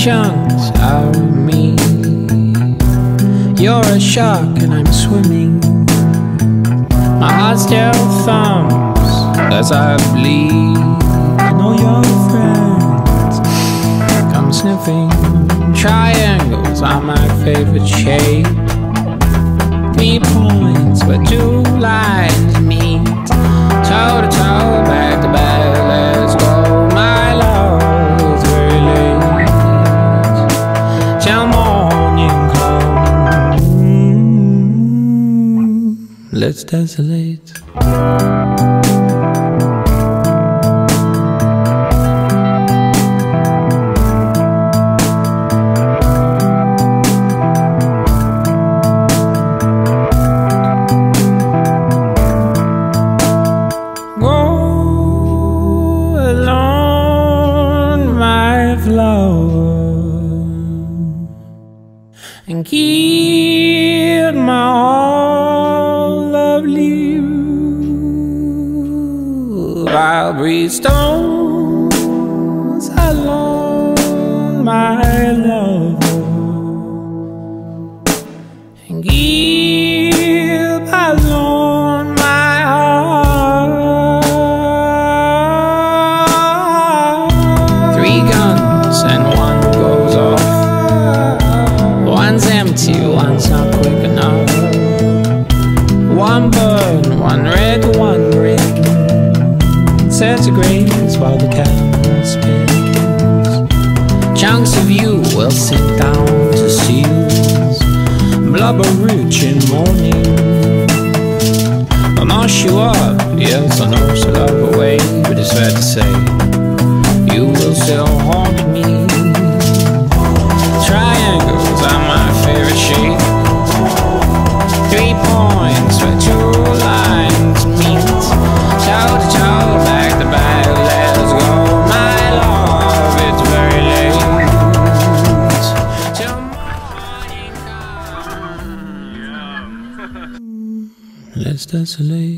chunks out of me. You're a shark and I'm swimming. My heart still thumps as I bleed. And all your friends come sniffing. Triangles are my favorite shape. 3 points where 2 lines meet. Toe to toe, back to back, let's go. My love, it's very late till morning comes. Let's desolate. And keep my all of you. I'll breathe stones alone, my lover, and keep alone my heart. 3 guns and 1 goes off. One's empty, one's not quick enough. 1 burn, 1 red, 1 green. Centigrades while the camera spins. Chunks of you will sit down to seals. Blubber rich in morning. I'll mash you up, yes I know so love away. But it's fair to say, you will still haunt me. Triangles are my favorite shape. 3 points where 2 lines meet. Toe to toe, back to back, let's go. My love, it's very late till morning comes. Let's desolate.